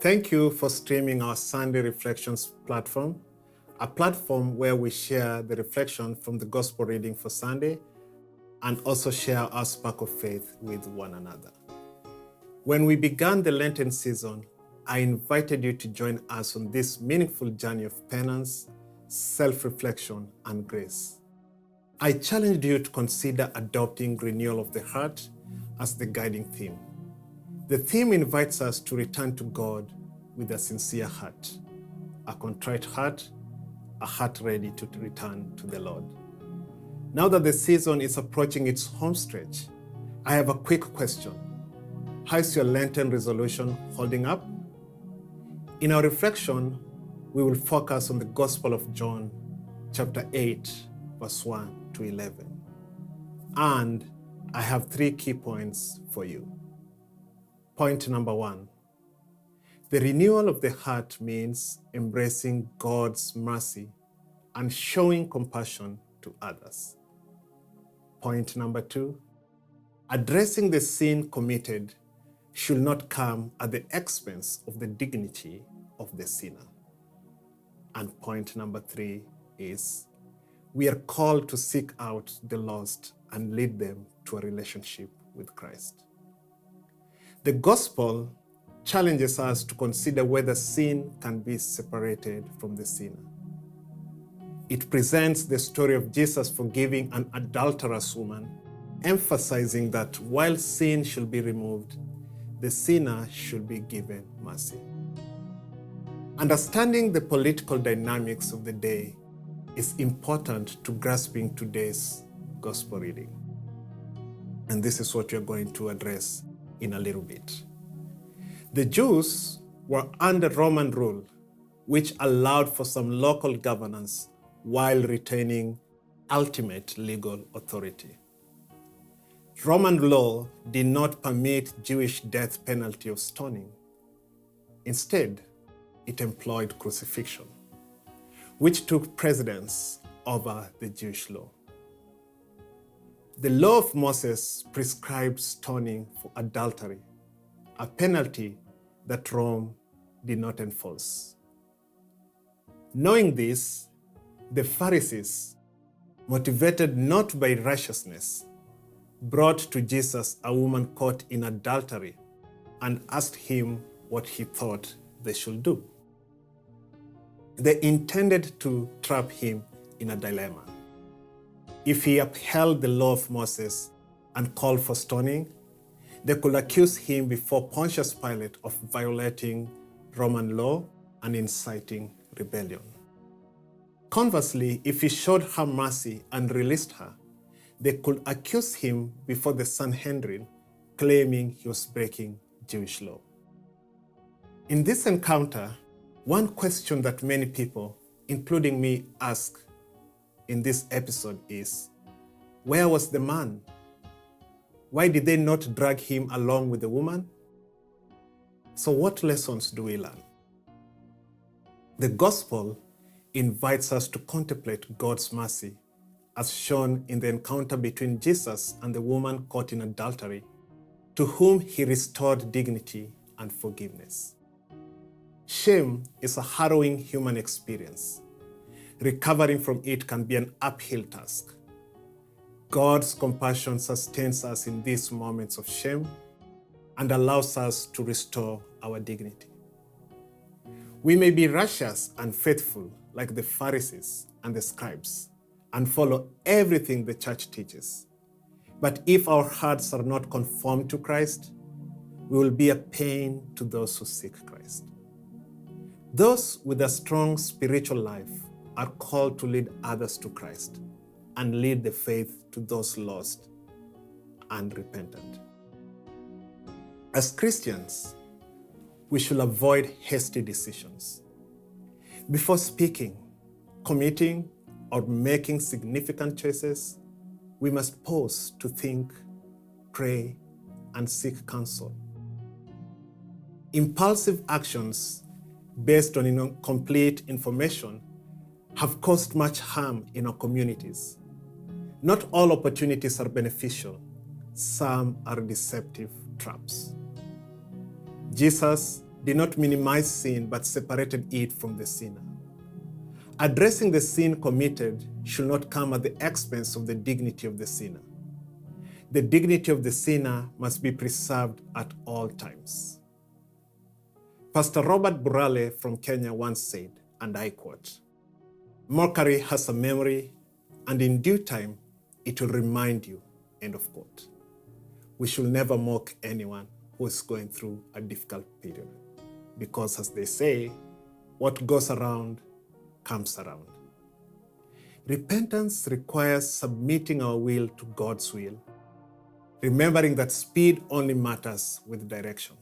Thank you for streaming our Sunday Reflections platform, a platform where we share the reflection from the gospel reading for Sunday and also share our spark of faith with one another. When we began the Lenten season, I invited you to join us on this meaningful journey of penance, self-reflection, and grace. I challenged you to consider adopting renewal of the heart as the guiding theme. The theme invites us to return to God with a sincere heart, a contrite heart, a heart ready to return to the Lord. Now that the season is approaching its home stretch, I have a quick question. How is your Lenten resolution holding up? In our reflection, we will focus on the Gospel of John, chapter 8, verse 1 to 11. And I have 3 key points for you. Point number 1. The renewal of the heart means embracing God's mercy and showing compassion to others. Point number 2. Addressing the sin committed should not come at the expense of the dignity of the sinner. And point number 3 is, we are called to seek out the lost and lead them to a relationship with Christ. The gospel challenges us to consider whether sin can be separated from the sinner. It presents the story of Jesus forgiving an adulterous woman, emphasizing that while sin should be removed, the sinner should be given mercy. Understanding the political dynamics of the day is important to grasping today's gospel reading. And this is what we're going to address in a little bit. The Jews were under Roman rule, which allowed for some local governance while retaining ultimate legal authority. Roman law did not permit Jewish death penalty of stoning. Instead, it employed crucifixion, which took precedence over the Jewish law. The law of Moses prescribed stoning for adultery, a penalty that Rome did not enforce. Knowing this, the Pharisees, motivated not by righteousness, brought to Jesus a woman caught in adultery and asked him what he thought they should do. They intended to trap him in a dilemma. If he upheld the law of Moses and called for stoning, they could accuse him before Pontius Pilate of violating Roman law and inciting rebellion. Conversely, if he showed her mercy and released her, they could accuse him before the Sanhedrin, claiming he was breaking Jewish law. In this encounter, one question that many people, including me, ask in this episode is, where was the man? Why did they not drag him along with the woman? So what lessons do we learn? The gospel invites us to contemplate God's mercy as shown in the encounter between Jesus and the woman caught in adultery, to whom he restored dignity and forgiveness. Shame is a harrowing human experience. Recovering from it can be an uphill task. God's compassion sustains us in these moments of shame and allows us to restore our dignity. We may be righteous and faithful like the Pharisees and the scribes and follow everything the church teaches. But if our hearts are not conformed to Christ, we will be a pain to those who seek Christ. Those with a strong spiritual life are called to lead others to Christ and lead the faith to those lost and repentant. As Christians, we should avoid hasty decisions. Before speaking, committing, or making significant choices, we must pause to think, pray, and seek counsel. Impulsive actions based on incomplete information have caused much harm in our communities. Not all opportunities are beneficial. Some are deceptive traps. Jesus did not minimize sin but separated it from the sinner. Addressing the sin committed should not come at the expense of the dignity of the sinner. The dignity of the sinner must be preserved at all times. Pastor Robert Burale from Kenya once said, and I quote, "Mockery has a memory, and in due time, it will remind you," end of quote. We should never mock anyone who is going through a difficult period, because as they say, what goes around comes around. Repentance requires submitting our will to God's will, remembering that speed only matters with direction.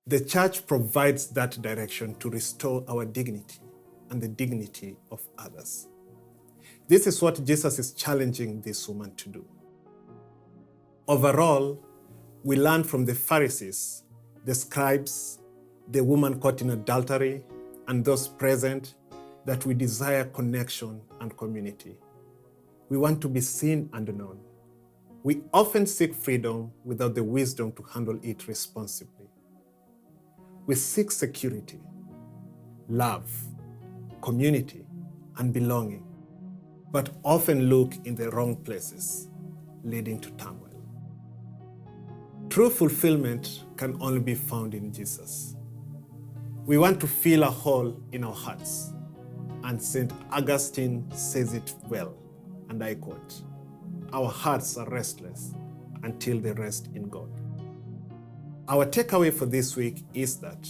The church provides that direction to restore our dignity and the dignity of others. This is what Jesus is challenging this woman to do. Overall, we learn from the Pharisees, the scribes, the woman caught in adultery, and those present that we desire connection and community. We want to be seen and known. We often seek freedom without the wisdom to handle it responsibly. We seek security, love, community, and belonging, but often look in the wrong places, leading to turmoil. True fulfillment can only be found in Jesus. We want to fill a hole in our hearts, and St. Augustine says it well, and I quote, "Our hearts are restless until they rest in God." Our takeaway for this week is that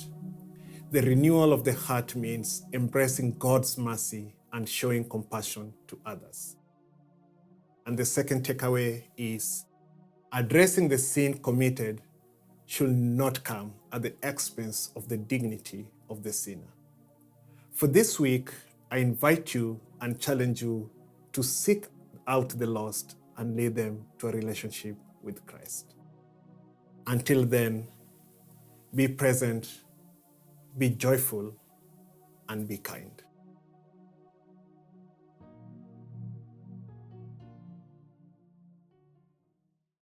the renewal of the heart means embracing God's mercy and showing compassion to others. And the second takeaway is addressing the sin committed should not come at the expense of the dignity of the sinner. For this week, I invite you and challenge you to seek out the lost and lead them to a relationship with Christ. Until then, be present, be joyful, and be kind.